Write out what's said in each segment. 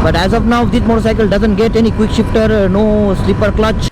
But as of now, this motorcycle doesn't get any quick shifter, no slipper clutch.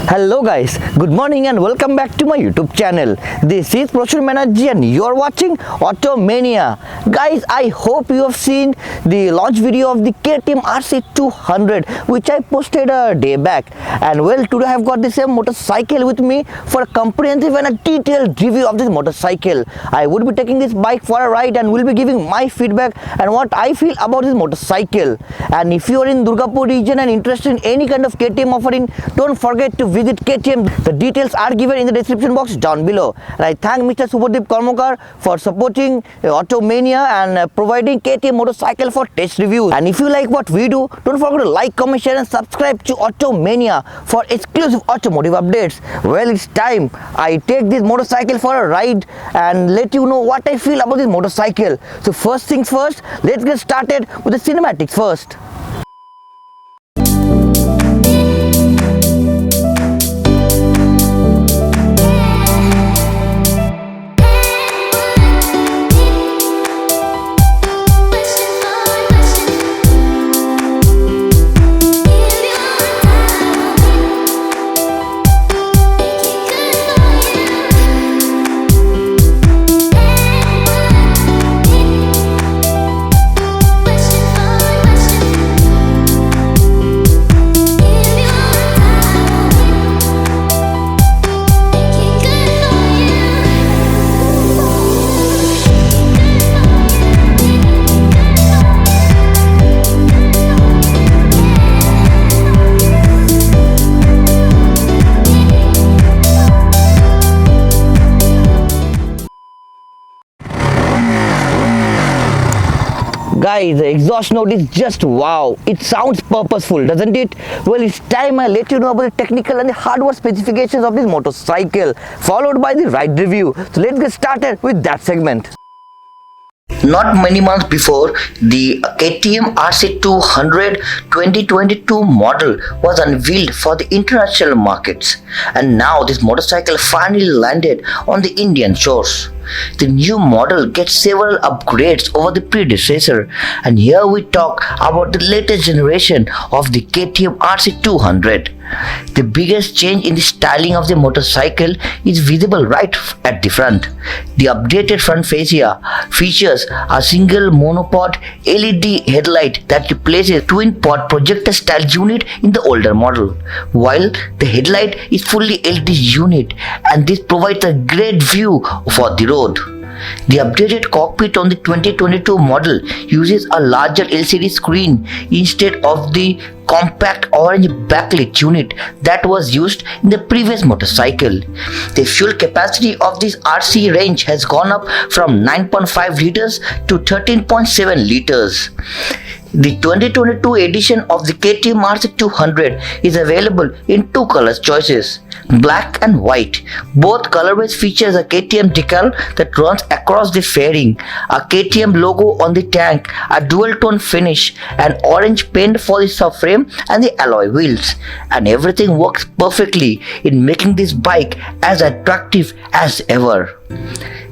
Hello guys, good morning and welcome back to my YouTube channel. This is Prashur Banerjee and you are watching Automania. Guys, I hope you have seen the launch video of the KTM RC 200 which I posted a day back. And well, today I have got the same motorcycle with me for a comprehensive and a detailed review of this motorcycle. I would be taking this bike for a ride and will be giving my feedback and what I feel about this motorcycle. And if you are in Durgapur region and interested in any kind of KTM offering, don't forget to visit KTM. The details are given in the description box down below. And I thank Mr. Subhadip Karmakar for supporting Automania and providing KTM motorcycle for test reviews. And if you like what we do, don't forget to like, comment, share and subscribe to Automania for exclusive automotive updates. Well, it's time I take this motorcycle for a ride and let you know what I feel about this motorcycle. So first things first, let's get started with the cinematics first. Guys, the exhaust note is just wow. It sounds purposeful, doesn't it? Well, it's time I let you know about the technical and the hardware specifications of this motorcycle, followed by the ride review. So let's get started with that segment. Not many months before, the KTM RC 200 2022 model was unveiled for the international markets, and now this motorcycle finally landed on the Indian shores. The new model gets several upgrades over the predecessor, and here we talk about the latest generation of the KTM RC 200. The biggest change in the styling of the motorcycle is visible right at the front. The updated front fascia features a single monopod LED headlight that replaces twin-pod projector style unit in the older model, while the headlight is fully LED unit, and this provides a great view for the road. The updated cockpit on the 2022 model uses a larger LCD screen instead of the compact orange backlit unit that was used in the previous motorcycle. The fuel capacity of this RC range has gone up from 9.5 liters to 13.7 liters. The 2022 edition of the KTM RC 200 is available in two color choices, black and white. Both colorways features a KTM decal that runs across the fairing, a KTM logo on the tank, a dual tone finish, an orange paint for the subframe and the alloy wheels, and everything works perfectly in making this bike as attractive as ever.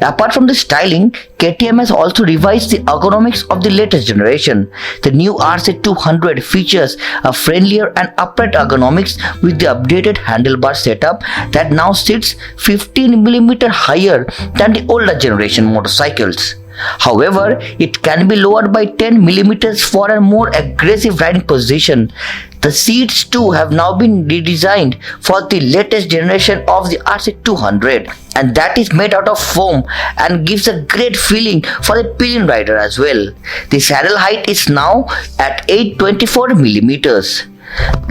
Apart from the styling, KTM has also revised the ergonomics of the latest generation. The new RC 200 features a friendlier and upright ergonomics with the updated handlebar setup that now sits 15mm higher than the older generation motorcycles. However, it can be lowered by 10mm for a more aggressive riding position. The seats too have now been redesigned for the latest generation of the RC 200, and that is made out of foam and gives a great feeling for the pillion rider as well. The saddle height is now at 824mm.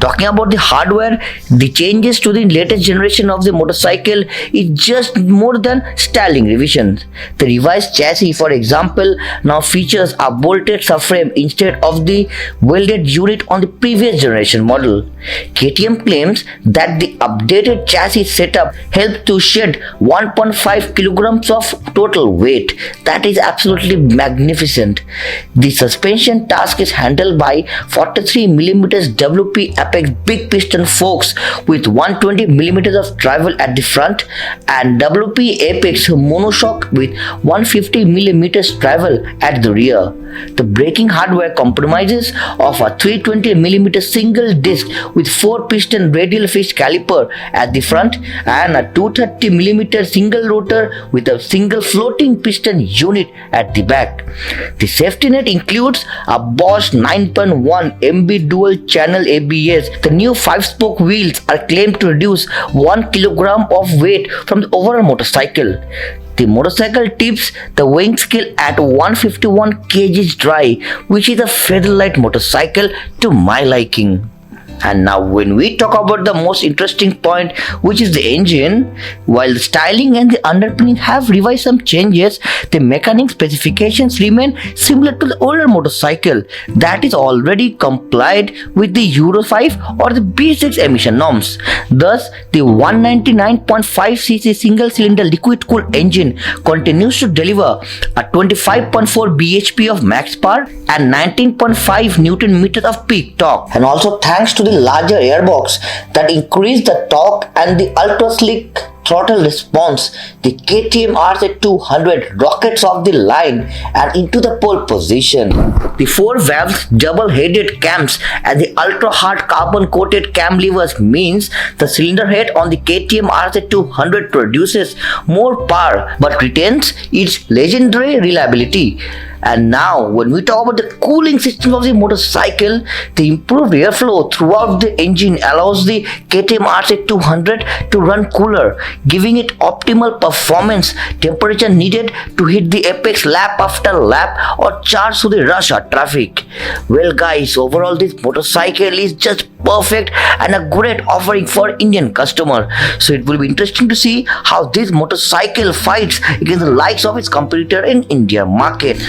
Talking about the hardware, the changes to the latest generation of the motorcycle is just more than styling revisions. The revised chassis, for example, now features a bolted subframe instead of the welded unit on the previous generation model. KTM claims that the updated chassis setup helped to shed 1.5 kilograms of total weight. That is absolutely magnificent. The suspension task is handled by 43mm WP Apex big piston forks with 120mm of travel at the front and WP Apex monoshock with 150mm travel at the rear. The braking hardware compromises of a 320mm single disc with 4 piston radial fixed caliper at the front and a 230mm single rotor with a single floating piston unit at the back. The safety net includes a Bosch 9.1 MB dual channel ABS. The new 5-spoke wheels are claimed to reduce 1 kilogram of weight from the overall motorcycle. The motorcycle tips the weighing scale at 151 kg dry, which is a fairly light motorcycle to my liking. And now when we talk about the most interesting point, which is the engine, while the styling and the underpinning have revised some changes, the mechanic specifications remain similar to the older motorcycle that is already complied with the Euro 5 or the B6 emission norms. Thus, the 199.5cc single-cylinder liquid-cooled engine continues to deliver a 25.4 bhp of max power and 19.5 Nm of peak torque. And also thanks to the larger airbox that increase the torque and the ultra slick throttle response, the KTM RC 200 rockets off the line and into the pole position. The 4 valves, double-headed cams and the ultra-hard carbon-coated cam levers means the cylinder head on the KTM RC 200 produces more power but retains its legendary reliability. And now, when we talk about the cooling system of the motorcycle, the improved airflow throughout the engine allows the KTM RC 200 to run cooler, giving it optimal performance temperature needed to hit the apex lap after lap or charge through the rush hour traffic. Well guys, overall this motorcycle is just perfect and a great offering for Indian customer. So it will be interesting to see how this motorcycle fights against the likes of its competitor in India market.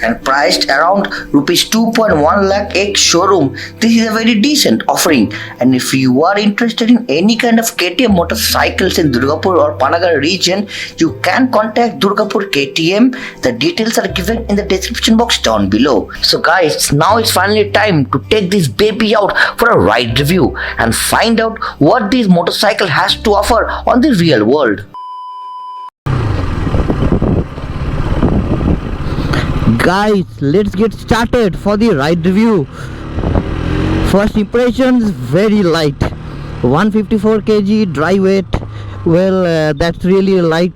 And priced around rupees 2.1 lakh ex showroom, this is a very decent offering. And if you are interested in any kind of KTM motorcycles in Durgapur or Panagar region, you can contact Durgapur KTM. The details are given in the description box down below. So guys, now it's finally time to take this baby out for a ride review and find out what this motorcycle has to offer on the real world. Guys, let's get started for the ride review. First impressions, very light, 154 kg dry weight. Well, that's really light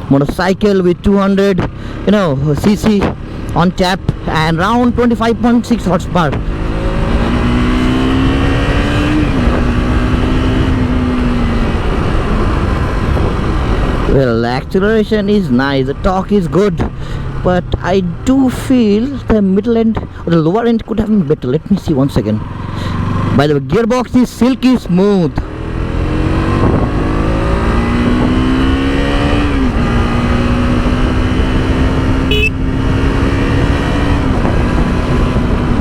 motorcycle with 200 cc on tap and around 25.6 horsepower. Well, acceleration is nice, the torque is good, but I do feel the middle end or the lower end could have been better. Let me see once again. By the way, gearbox is silky smooth.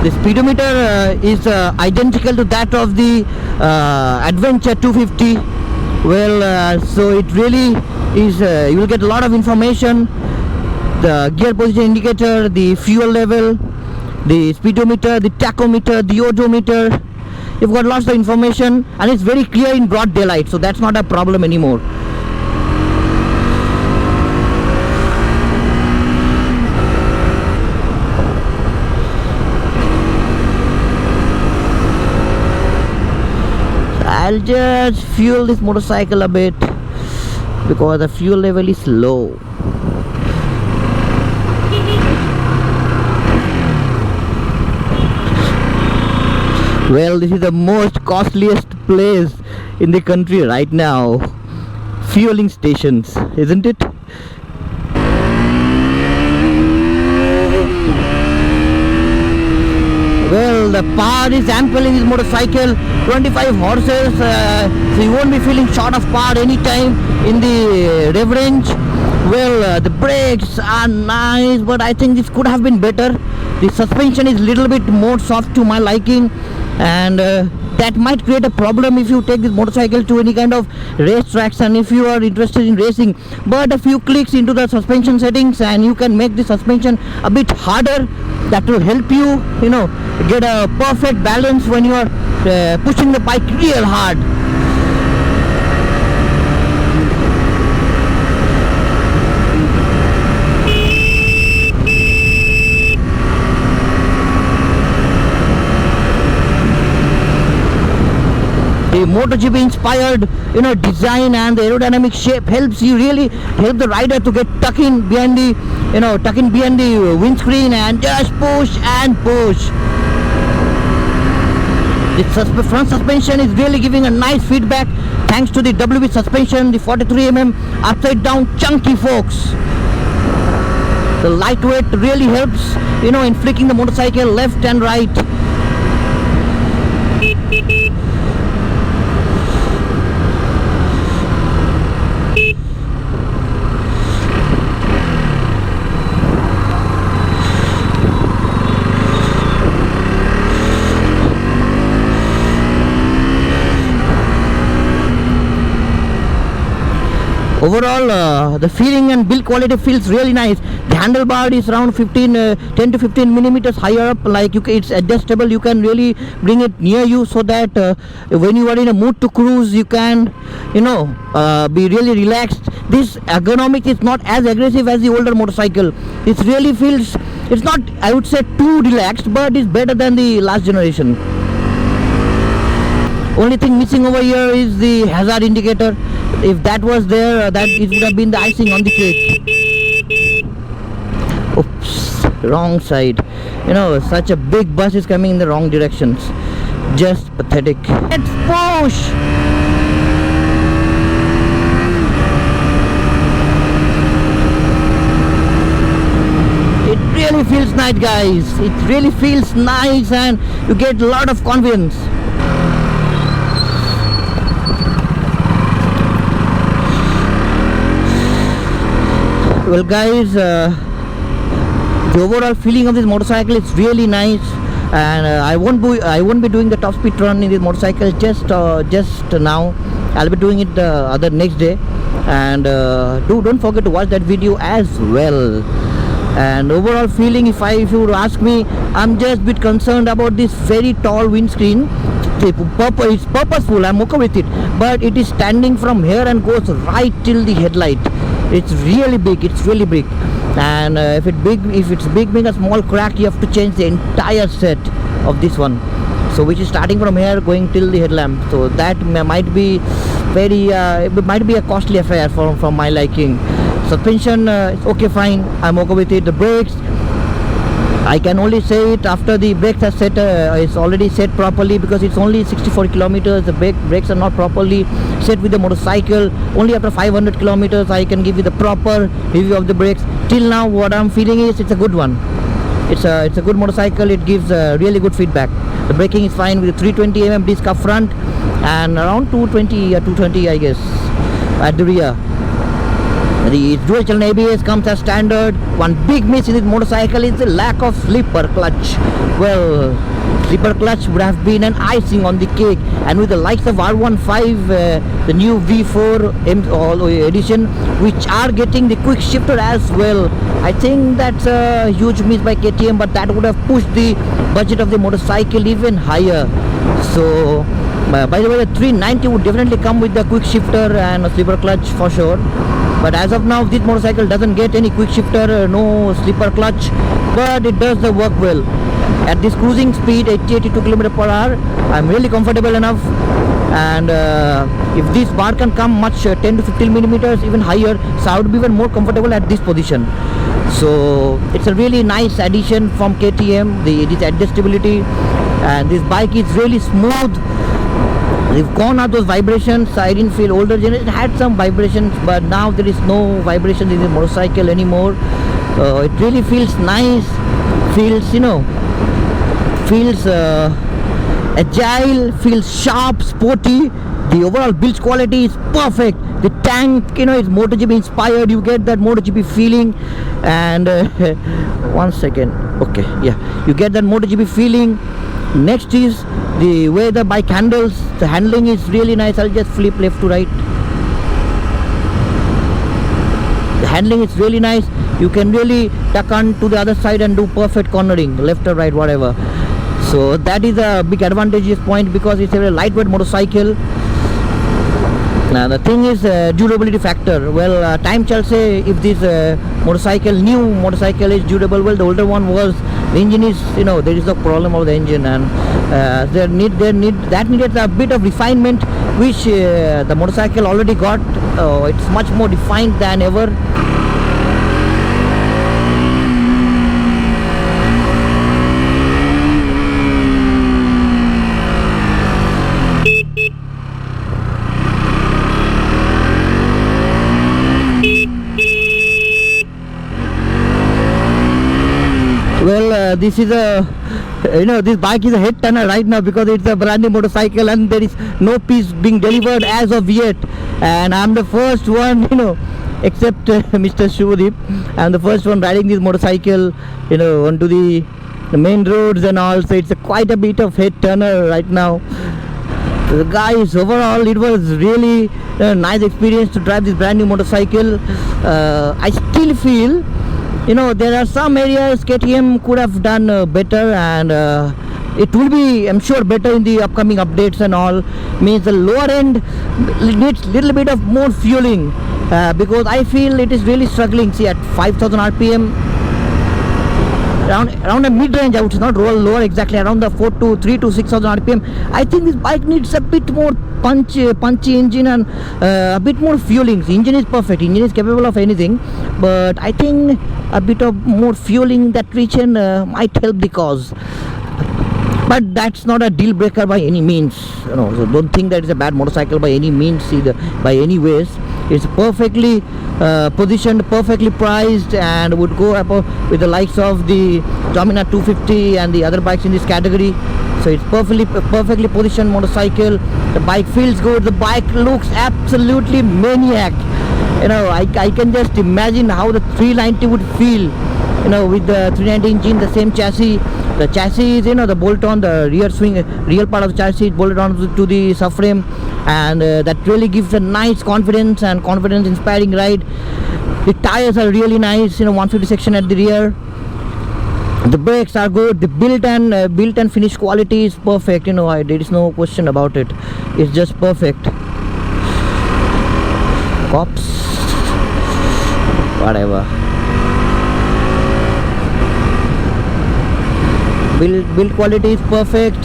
The speedometer is identical to that of the Adventure 250. Well, so it really is, you will get a lot of information. The gear position indicator, the fuel level, the speedometer, the tachometer, the odometer. You've got lots of information and it's very clear in broad daylight, so that's not a problem anymore. I'll just fuel this motorcycle a bit because the fuel level is low. Well, this is the most costliest place in the country right now. Fueling stations, isn't it? Well, the power is ample in this motorcycle, 25 horses, so you won't be feeling short of power anytime in the rev range. Well, the brakes are nice, but I think this could have been better. The suspension is a little bit more soft to my liking, and that might create a problem if you take this motorcycle to any kind of race tracks and if you are interested in racing. But a few clicks into the suspension settings and you can make the suspension a bit harder. That will help you, get a perfect balance when you are pushing the bike real hard. The MotoGP inspired, design and the aerodynamic shape helps the rider to get tucked in behind the windscreen and just push and push. The front suspension is really giving a nice feedback thanks to the WB suspension, the 43mm upside down chunky forks. The lightweight really helps, in flicking the motorcycle left and right. Overall, the feeling and build quality feels really nice. The handlebar is around 10 to 15 millimeters higher up. It's adjustable. You can really bring it near you so that when you are in a mood to cruise, you can, be really relaxed. This ergonomics is not as aggressive as the older motorcycle. It really feels, it's not, I would say, too relaxed, but it's better than the last generation. Only thing missing over here is the hazard indicator. If that was there, that it would have been the icing on the cake. Oops, wrong side. Such a big bus is coming in the wrong directions. Just pathetic. Let's push! It really feels nice, guys. It really feels nice and you get a lot of confidence. Well, guys, the overall feeling of this motorcycle is really nice, and I won't be doing the top speed run in this motorcycle just now. I'll be doing it the other next day, and don't forget to watch that video as well. And overall feeling, if you would ask me, I'm just a bit concerned about this very tall windscreen. It's purposeful, I'm okay with it, but it is standing from here and goes right till the headlight. It's really big, and if it's big being a small crack, you have to change the entire set of this one, so which is starting from here going till the headlamp. So that might be it might be a costly affair from my liking. Suspension, okay, fine, I'm okay with it. The brakes, I can only say it after the brakes are set, it's already set properly, because it's only 64 kilometers. The brakes are not properly set with the motorcycle. Only after 500 kilometers I can give you the proper review of the brakes. Till now, what I'm feeling is it's a good one. It's a good motorcycle. It gives really good feedback. The braking is fine with the 320mm disc up front and around 220 I guess at the rear. The dual channel ABS comes as standard. One big miss in this motorcycle is the lack of slipper clutch. Well, slipper clutch would have been an icing on the cake, and with the likes of R15, the new V4 edition, which are getting the quick shifter as well, I think that's a huge miss by KTM, but that would have pushed the budget of the motorcycle even higher. So by the way, the 390 would definitely come with the quick shifter and a slipper clutch for sure. But as of now, this motorcycle doesn't get any quick shifter, no slipper clutch, but it does the work well. At this cruising speed, 80-82 km per hour, I'm really comfortable enough. And if this bar can come much 10 to 15 millimeters even higher, so I would be even more comfortable at this position. So it's a really nice addition from KTM, this adjustability, and this bike is really smooth. We've gone out those vibrations. I didn't feel older generation had some vibrations, but now there is no vibrations in the motorcycle anymore. It really feels nice, feels agile, feels sharp, sporty. The overall build quality is perfect. The tank, is MotoGP inspired. You get that MotoGP feeling. And one second, okay, yeah, you get that MotoGP feeling. Next is the way the bike handles. The handling is really nice. I'll just flip left to right. The handling is really nice. You can really tuck on to the other side and do perfect cornering, left or right, whatever. So that is a big advantageous point because it's a very lightweight motorcycle. Now the thing is durability factor. Well, time shall say if this new motorcycle is durable. Well, the older one was. The engine is, there is a problem of the engine, and that needed a bit of refinement, which the motorcycle already got. It's much more defined than ever. Well, this is this bike is a head turner right now because it's a brand new motorcycle and there is no piece being delivered as of yet. And I'm the first one, except Mr. Subhadip. I'm the first one riding this motorcycle, onto the main roads and all. So it's quite a bit of head turner right now. So guys, overall, it was really a nice experience to drive this brand new motorcycle. I still feel there are some areas KTM could have done better, and it will be, I'm sure, better in the upcoming updates and all. Means the lower end needs little bit of more fueling because I feel it is really struggling. See, at 5,000 RPM, around a mid-range, I would say, not lower exactly, around the 3 to 6,000 RPM. I think this bike needs a bit more punchy engine and a bit more fueling. The engine is perfect, engine is capable of anything, but I think a bit of more fueling that region might help the cause. But that's not a deal breaker by any means, so don't think that it's a bad motorcycle by any means, by any ways. It's perfectly positioned, perfectly priced, and would go up with the likes of the Dominar 250 and the other bikes in this category. So it's perfectly positioned motorcycle. The bike feels good. The bike looks absolutely maniac. I can just imagine how the 390 would feel, with the 390 engine, the same chassis. The chassis is, the bolt-on, the rear part of the chassis is bolted on to the subframe, and that really gives a nice confidence inspiring ride. The tires are really nice, 150 section at the rear. The brakes are good. The built and finish quality is perfect. There is no question about it. It's just perfect. Cops, whatever. Build quality is perfect.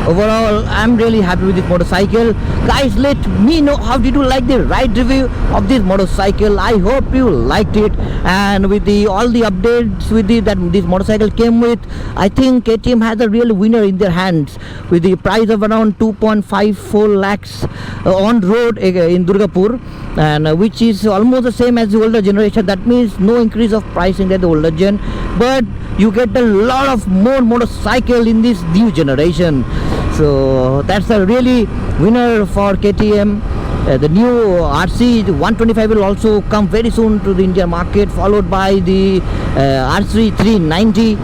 Overall, I'm really happy with this motorcycle. Guys, let me know how did you like the ride review of this motorcycle. I hope you liked it, and with all the updates that this motorcycle came with, I think KTM has a real winner in their hands with the price of around 2.54 lakhs on road in Durgapur, and which is almost the same as the older generation. That means no increase of pricing at the older gen, but you get a lot of more motorcycle in this new generation. So that's a really winner for KTM. The new RC 125 will also come very soon to the Indian market, followed by the RC 390.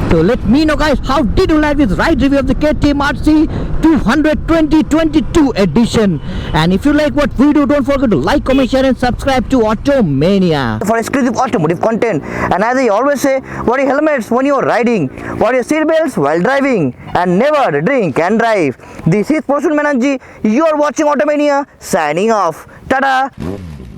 So let me know, guys, how did you like this ride review of the KTM RC 2022 edition? And if you like what we do, don't forget to like, comment, share and subscribe to Automania for exclusive automotive content. And as I always say, wear your helmets when you're riding, wear your seatbelts while driving, and never drink and drive. This is Prasun Banerjee. You are watching Automania, signing off. Tada!